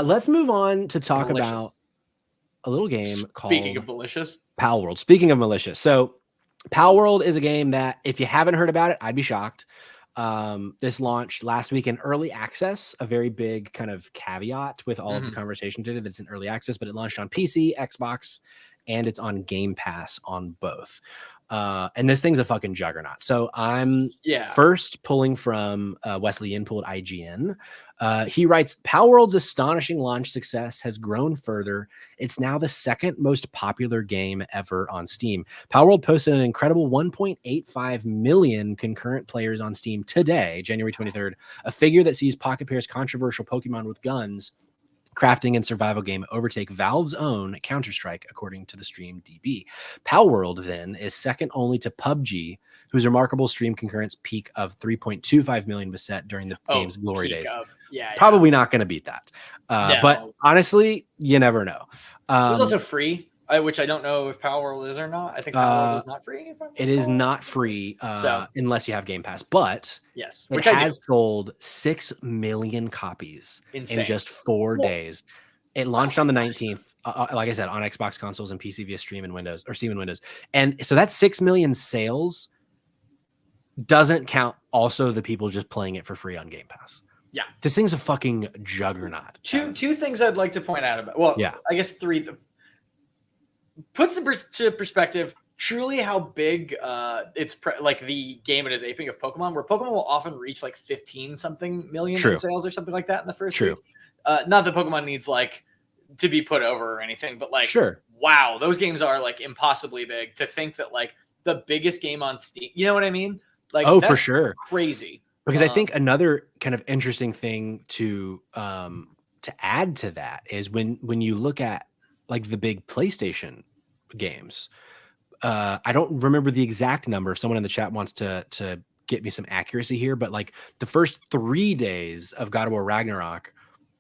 Let's move on to talk Malicious. about a little game Speaking called of malicious. Palworld. Speaking of malicious, so Palworld is a game that if you haven't heard about it, I'd be shocked. This launched last week in early access, a very big kind of caveat with all of the conversation today that it's in early access, but it launched on PC, Xbox, and it's on Game Pass on both. And this thing's a fucking juggernaut. So I'm first pulling from Wesley Yin, pulled IGN. He writes, Palworld's astonishing launch success has grown further. It's now the second most popular game ever on Steam. Palworld posted an incredible 1.85 million concurrent players on Steam today, January 23rd, a figure that sees Pocket Pair's controversial Pokemon with guns crafting and survival game overtake Valve's own Counter-Strike, according to the Stream DB. Palworld, then, is second only to PUBG, whose remarkable stream concurrence peak of 3.25 million was set during the game's glory days. Probably not going to beat that. No. But honestly, you never know. It was also free, which I don't know if Palworld is or not. I think Palworld is not free. It is not free unless you have Game Pass. But yes, which it has sold 6 million copies in just 4 days. It launched on the 19th, like I said, on Xbox consoles and PC via Steam and Windows. And so that 6 million sales doesn't count also the people just playing it for free on Game Pass. Yeah. This thing's a fucking juggernaut. Two things I'd like to point out about. Well, I guess three. Puts into perspective truly how big it's like the game it is aping of Pokemon, where Pokemon will often reach like 15 something million in sales or something like that in the first week. Not that Pokemon needs like to be put over or anything, but like, wow, those games are like impossibly big. To think that like the biggest game on Steam, you know what I mean? Like, for sure, crazy. Because I think another kind of interesting thing to add to that is when you look at like the big PlayStation games. I don't remember the exact number. If someone in the chat wants to get me some accuracy here, but like the first 3 days of God of War Ragnarok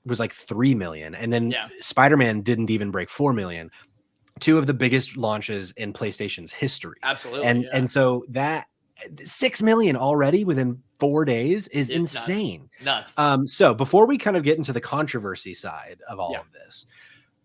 was like 3 million, and then Spider-Man didn't even break 4 million. Two of the biggest launches in PlayStation's history. Absolutely, and so that 6 million already within 4 days is insane. Nuts. So before we kind of get into the controversy side of all of this,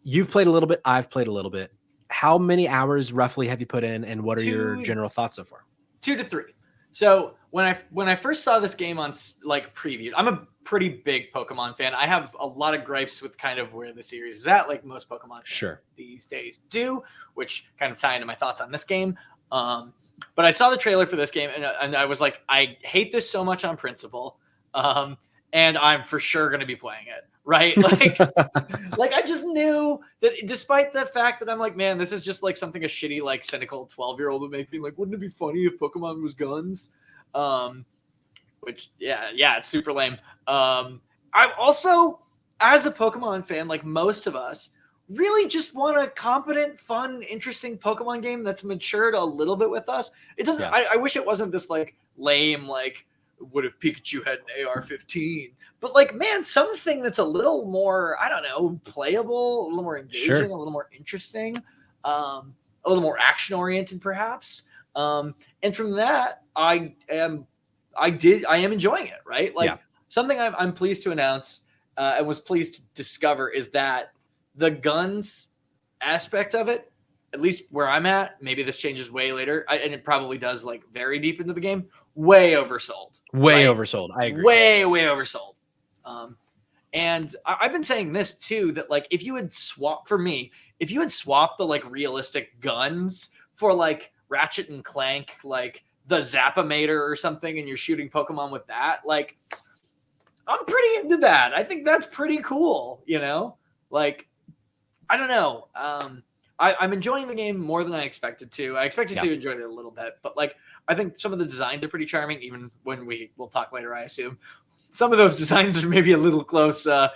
you've played a little bit, I've played a little bit. How many hours roughly have you put in, and what are your general thoughts so far? 2 to 3. So when I first saw this game on like previewed, I'm a pretty big Pokemon fan. I have a lot of gripes with kind of where the series is at, like most Pokemon fans these days do, which kind of tie into my thoughts on this game. But I saw the trailer for this game, and I was like, I hate this so much on principle, and I'm for sure going to be playing it. Right. Like, like I just knew that despite the fact that I'm like, man, this is just like something a shitty, like cynical 12-year-old would make me like, wouldn't it be funny if Pokemon was guns? Which, it's super lame. I also, as a Pokemon fan, like most of us, really just want a competent, fun, interesting Pokemon game that's matured a little bit with us. It doesn't, I wish it wasn't this like lame, like, what if Pikachu had an AR-15? But like, man, something that's a little more, I don't know, playable, a little more engaging, a little more interesting, a little more action-oriented, perhaps. And from that, I am enjoying it, right? Like something I'm pleased to announce and was pleased to discover is that the guns aspect of it, at least where I'm at, maybe this changes way later, and it probably does like very deep into the game, way oversold. Oversold. I agree. Way oversold. And I've been saying this too, that like if you had swapped the like realistic guns for like Ratchet and Clank, like the Zapamator or something, and you're shooting Pokemon with that, like I'm pretty into that. I think that's pretty cool, you know? Like, I don't know. I'm enjoying the game more than I expected to. I expected to enjoy it a little bit, but like I think some of the designs are pretty charming, even when we'll talk later, I assume. Some of those designs are maybe a little close to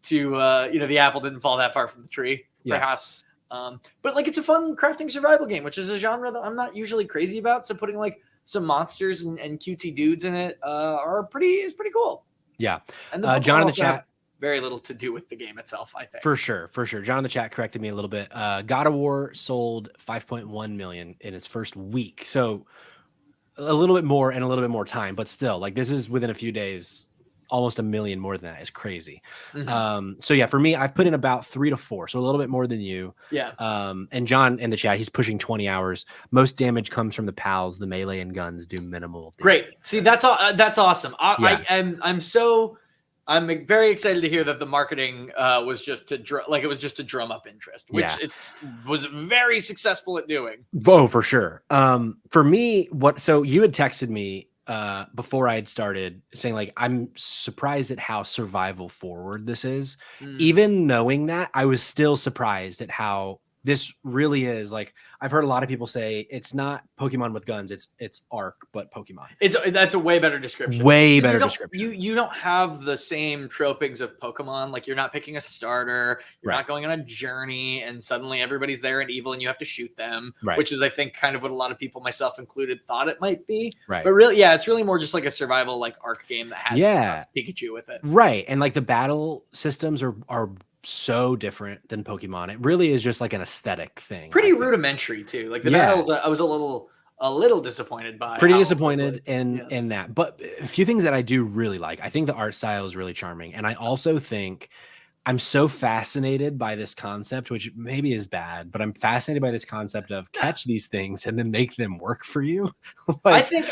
the apple didn't fall that far from the tree, perhaps. But like it's a fun crafting survival game, which is a genre that I'm not usually crazy about. So putting like some monsters and cutesy dudes in it is pretty cool. Yeah. And the John in the chat, very little to do with the game itself, I think. For sure. John in the chat corrected me a little bit. God of War sold 5.1 million in its first week. So a little bit more and a little bit more time, but still, like this is within a few days almost a million more than that is crazy. So yeah, for me, I've put in about 3 to 4, so a little bit more than you. Yeah. And John in the chat, he's pushing 20 hours. Most damage comes from the pals. The melee and guns do minimal damage. Great. See, that's awesome. I'm very excited to hear that the marketing was just to drum up interest, which was very successful at doing. Oh, for sure. For me, so you had texted me before I had started saying like, I'm surprised at how survival forward this is. Even knowing that, I was still surprised at how this really is. Like, I've heard a lot of people say it's not Pokemon with guns, it's Arc, but Pokemon. That's a way better description. Way better description. You don't have the same tropings of Pokemon. Like, you're not picking a starter, you're not going on a journey, and suddenly everybody's there and evil, and you have to shoot them. Which is, I think, kind of what a lot of people, myself included, thought it might be. But really, it's really more just like a survival like Arc game that has Pikachu with it. Right, and like the battle systems are so different than Pokemon. It really is just like an aesthetic thing. Pretty rudimentary too. Like the battles, I was a little disappointed by. Pretty disappointed in that. But a few things that I do really like. I think the art style is really charming, and I also think I'm so fascinated by this concept, which maybe is bad, but I'm fascinated by this concept of catch these things and then make them work for you. I think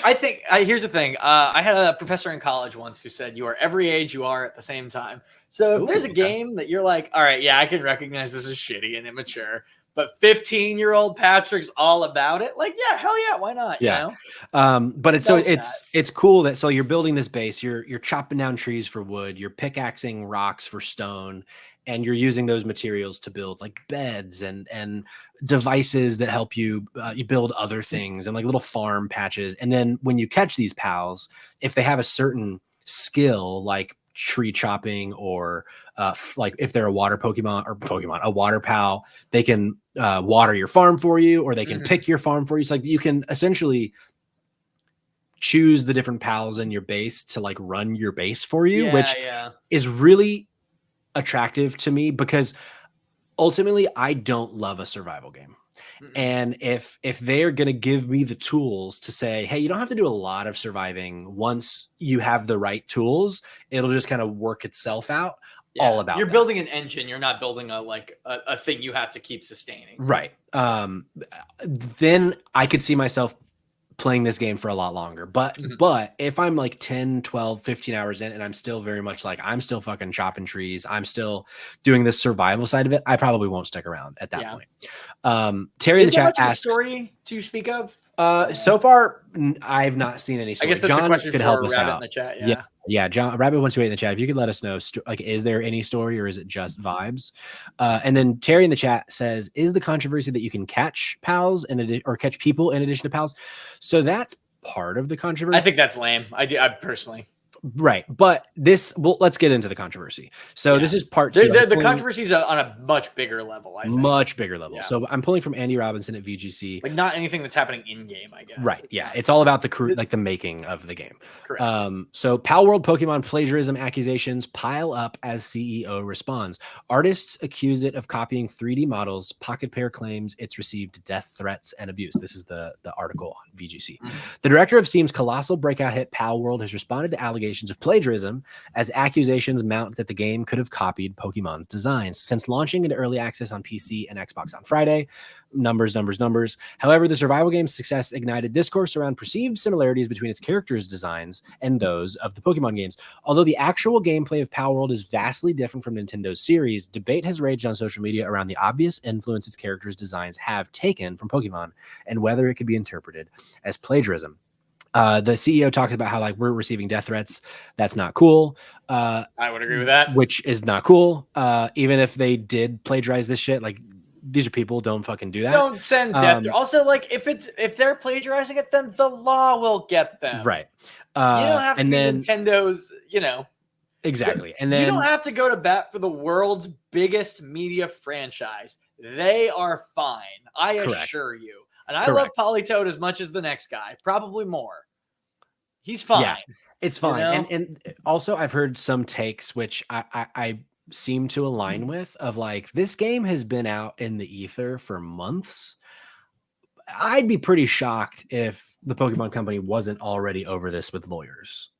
here's the thing. I had a professor in college once who said, you are every age you are at the same time. So if there's a game that you're like, all right, I can recognize this is shitty and immature, but 15-year-old Patrick's all about it. Like, hell yeah, why not? Yeah. You know? But it's cool that, so you're building this base, you're chopping down trees for wood, you're pickaxing rocks for stone, and you're using those materials to build like beds and devices that help you you build other things and like little farm patches. And then when you catch these pals, if they have a certain skill like tree chopping or like if they're a water a water pal, they can water your farm for you, or they can pick your farm for you. So like you can essentially choose the different pals in your base to like run your base for you, which is really attractive to me because ultimately I don't love a survival game. And if they're going to give me the tools to say, hey, you don't have to do a lot of surviving, once you have the right tools, it'll just kind of work itself out. All about you're building an engine, you're not building a thing you have to keep sustaining. Right. Then I could see myself playing this game for a lot longer. But if I'm like 10, 12, 15 hours in and I'm still very much like, I'm still fucking chopping trees, I'm still doing the survival side of it, I probably won't stick around at that point. Terry in the chat asks, story to speak of? So far, I've not seen any story. I guess that's John a question could for help us Rabbit out. in the chat. Yeah. John Rabbit 128 in the chat. If you could let us know, like, is there any story or is it just vibes? And then Terry in the chat says, is the controversy that you can catch pals or catch people in addition to pals? So that's part of the controversy. I think that's lame. I personally. Right. But let's get into the controversy. So this is part 2. The controversy is on a much bigger level, I think. Much bigger level. Yeah. So I'm pulling from Andy Robinson at VGC. Like not anything that's happening in game, I guess. Right. Yeah. It's all about the making of the game. Correct. So Palworld Pokemon plagiarism accusations pile up as CEO responds. Artists accuse it of copying 3D models. Pocket Pair claims it's received death threats and abuse. This is the article on VGC. The director of Steam's colossal breakout hit Palworld has responded to allegations of plagiarism as accusations mount that the game could have copied Pokemon's designs. Since launching into early access on PC and Xbox on Friday, numbers. However, the survival game's success ignited discourse around perceived similarities between its characters' designs and those of the Pokemon games. Although the actual gameplay of Palworld is vastly different from Nintendo's series, debate has raged on social media around the obvious influence its characters' designs have taken from Pokemon and whether it could be interpreted as plagiarism. The CEO talks about how like we're receiving death threats. That's not cool. I would agree with that. Which is not cool. Even if they did plagiarize this shit, like these are people, don't fucking do that. Don't send death. Also, like if they're plagiarizing it, then the law will get them. Right. You don't have to be Nintendo's, Exactly. And then you don't have to go to bat for the world's biggest media franchise. They are fine. I assure you. And I love Politoad as much as the next guy, probably more. He's fine. Yeah, it's fine. And also I've heard some takes which I seem to align with of like, this game has been out in the ether for months. I'd be pretty shocked if the Pokemon company wasn't already over this with lawyers.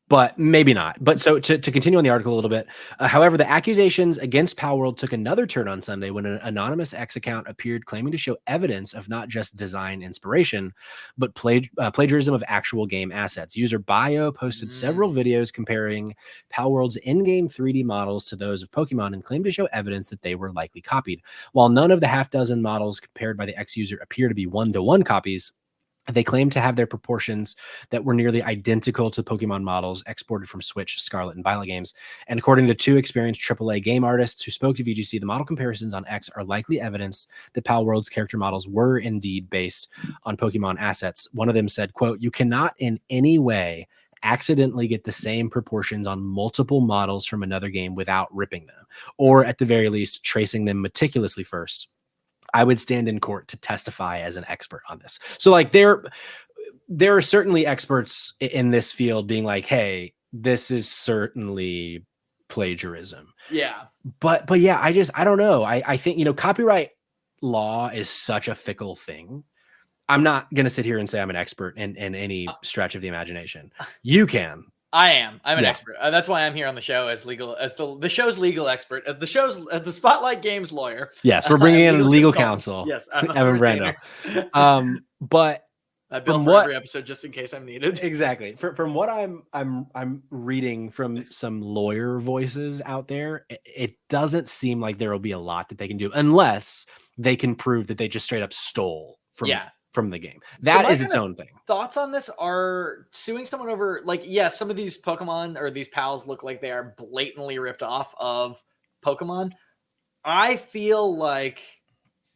but maybe not. But so to continue on the article a little bit, however, the accusations against Palworld took another turn on Sunday when an anonymous X account appeared claiming to show evidence of not just design inspiration, but plagiarism of actual game assets. User Bio posted several videos comparing Palworld's in-game 3D models to those of Pokemon and claimed to show evidence that they were likely copied. While none of the half dozen models compared by the X user appear to be one-to-one copies, they claim to have their proportions that were nearly identical to Pokemon models exported from Switch, Scarlet, and Violet games. And according to two experienced AAA game artists who spoke to VGC, the model comparisons on X are likely evidence that Palworld's character models were indeed based on Pokemon assets. One of them said, quote, "You cannot in any way accidentally get the same proportions on multiple models from another game without ripping them, or at the very least, tracing them meticulously first. I would stand in court to testify as an expert on this." So like there are certainly experts in this field being like, hey, this is certainly plagiarism. Yeah. But yeah, I don't know. I think, copyright law is such a fickle thing. I'm not going to sit here and say I'm an expert in any stretch of the imagination. You can. I'm an expert. That's why I'm here on the show as the show's legal expert, as the Spotlight Games lawyer. Yes, we're bringing in legal counsel. Yes, Evan Brando. But I bill for every episode just in case I'm needed. Exactly. From what I'm reading from some lawyer voices out there, it doesn't seem like there will be a lot that they can do unless they can prove that they just straight up stole from the game. That is its own thing. Thoughts on this are suing someone over, like, some of these Pokemon or these pals look like they are blatantly ripped off of Pokemon. I feel like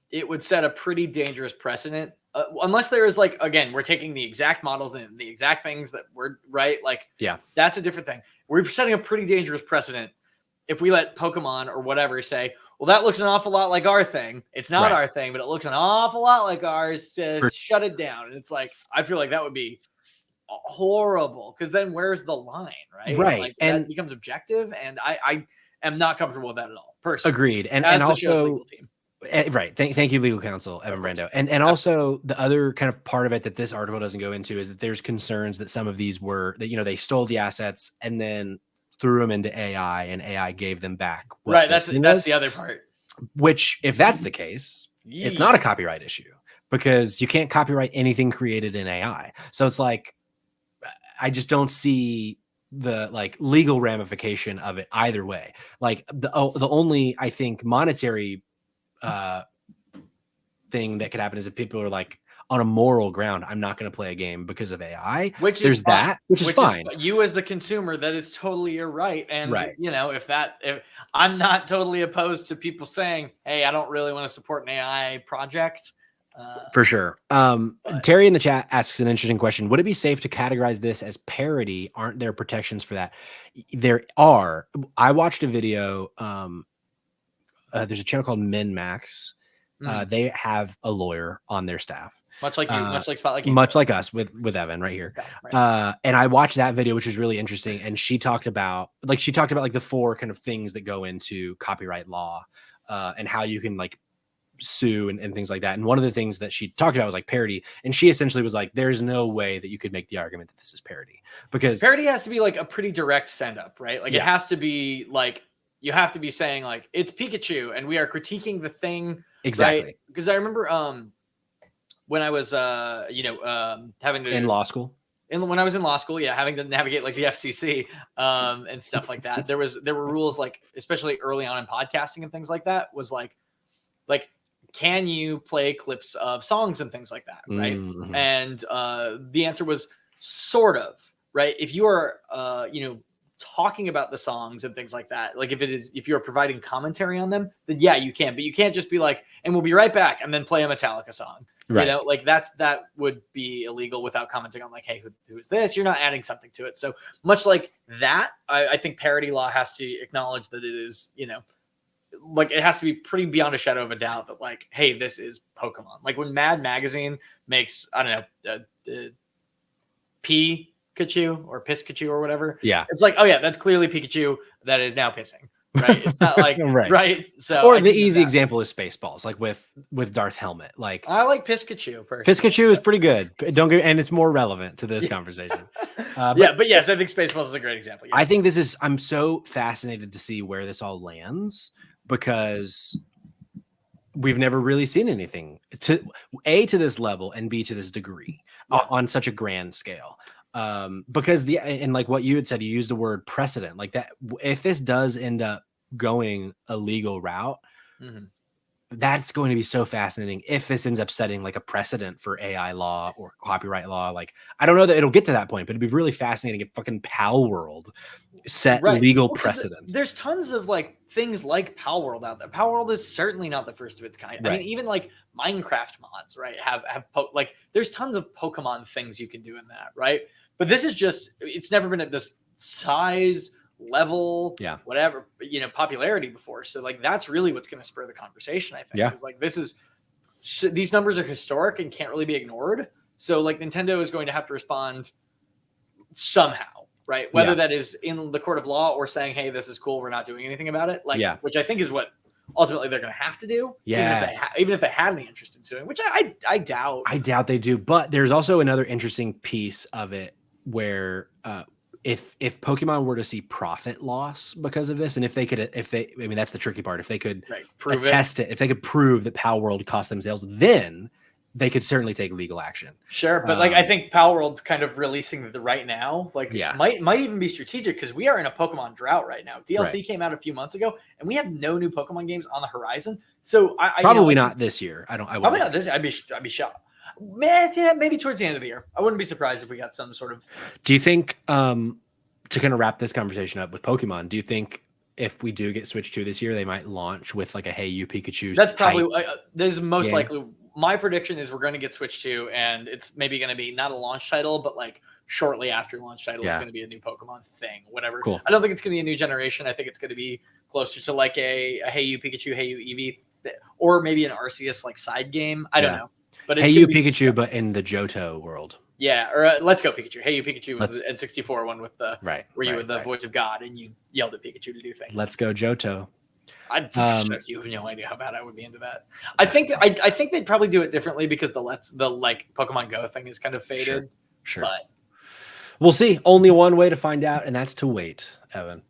it would set a pretty dangerous precedent. Unless there is, like, again, we're taking the exact models and the exact things that were right. Like, that's a different thing. We're setting a pretty dangerous precedent if we let Pokemon or whatever say, well, that looks an awful lot like our thing. It's not our thing, but it looks an awful lot like ours. Shut it down. And it's like, I feel like that would be horrible, because then where's the line, right? Right. Like, and that becomes objective, and I am not comfortable with that at all, personally. Agreed. And also, legal team. Right. Thank you, legal counsel, Evan Brando. And also the other kind of part of it that this article doesn't go into is that there's concerns that some of these were that, they stole the assets and then threw them into AI and AI gave them back. Right. That's the other part. Which, if that's the case, it's not a copyright issue, because you can't copyright anything created in AI. So it's like, I just don't see the legal ramification of it either way. Like the only, I think, monetary thing that could happen is if people are like, on a moral ground, I'm not going to play a game because of AI. Which is fine. You as the consumer, that is totally your right. And if I'm not totally opposed to people saying, hey, I don't really want to support an AI project. For sure. Terry in the chat asks an interesting question. Would it be safe to categorize this as parody? Aren't there protections for that? There are. I watched a video. There's a channel called MinMax. They have a lawyer on their staff. Much like you, much like Spotlight Games. Much like us with Evan right here. Okay, right. And I watched that video, which was really interesting. And she talked about the four kind of things that go into copyright law and how you can sue and things like that. And one of the things that she talked about was parody. And she essentially was like, there's no way that you could make the argument that this is parody, because parody has to be a pretty direct send up, right? It has to be you have to be saying it's Pikachu and we are critiquing the thing. Exactly. Right? Because I remember when I was having to in law school. When I was in law school, having to navigate the FCC and stuff like that. There were rules especially early on in podcasting and things like that, was like can you play clips of songs and things like that, right? Mm-hmm. And the answer was sort of, right? If you are talking about the songs and things like that, if you're providing commentary on them, then you can, but you can't just be and we'll be right back and then play a Metallica song, right? That would be illegal without commenting on hey, who is this? You're not adding something to it. So much like that, I think parody law has to acknowledge that it is, it has to be pretty beyond a shadow of a doubt that hey, this is Pokemon. When Mad Magazine makes, I don't know, Pikachu or Piscachu or whatever. Yeah. It's oh yeah, that's clearly Pikachu that is now pissing. right? It's not like right. So or the easy example is Spaceballs, like with Darth Helmet. Like I like Pikachu personally. Pikachu is pretty good. And it's more relevant to this conversation. But yes, I think Spaceballs is a great example. I think I'm so fascinated to see where this all lands, because we've never really seen anything to this level and B to this degree on such a grand scale. Because and like what you had said, you used the word precedent, like that. If this does end up going a legal route, that's going to be so fascinating. If this ends up setting like a precedent for AI law or copyright law, like I don't know that it'll get to that point, but it'd be really fascinating if fucking Palworld set legal precedents. There's tons of like things like Palworld out there. Palworld is certainly not the first of its kind. I mean, even like Minecraft mods, right? Have like there's tons of Pokemon things you can do in that, right? But this is just, it's never been at this size, level, whatever, popularity before. So like that's really what's going to spur the conversation, I think. Yeah. Like these numbers are historic and can't really be ignored. So like Nintendo is going to have to respond somehow, right? Whether that is in the court of law or saying, hey, this is cool, we're not doing anything about it. Like, which I think is what ultimately they're going to have to do. Yeah. Even if they had any interest in suing, which I doubt. I doubt they do. But there's also another interesting piece of it where if Pokemon were to see profit loss because of this, and if they I mean, that's the tricky part. If they could prove attest it, if they could prove that Palworld cost them sales, then they could certainly take legal action. Sure, but like I think Palworld kind of releasing the right now, like might even be strategic, because we are in a Pokemon drought right now. DLC came out a few months ago, and we have no new Pokemon games on the horizon. So I probably not this year. Probably not this year. I'd be shocked. Maybe towards the end of the year. I wouldn't be surprised if we got some sort of. Do you think, to kind of wrap this conversation up with Pokemon, do you think if we do get Switch 2 this year, they might launch with like a Hey You Pikachu? That's probably this is most likely. My prediction is we're going to get Switch 2, and it's maybe going to be not a launch title, but like shortly after launch title, it's going to be a new Pokemon thing, whatever. Cool. I don't think it's going to be a new generation. I think it's going to be closer to like a Hey You Pikachu, Hey You Eevee, or maybe an Arceus like side game. I don't know. But it's Hey You Pikachu, but in the Johto world. Yeah, or Let's Go Pikachu. Hey You Pikachu was the N64 one with the where you were the voice of God and you yelled at Pikachu to do things. Let's Go Johto. You have no idea how bad I would be into that. I think they'd probably do it differently because the like Pokemon Go thing is kind of faded. Sure. But we'll see. Only one way to find out, and that's to wait, Evan.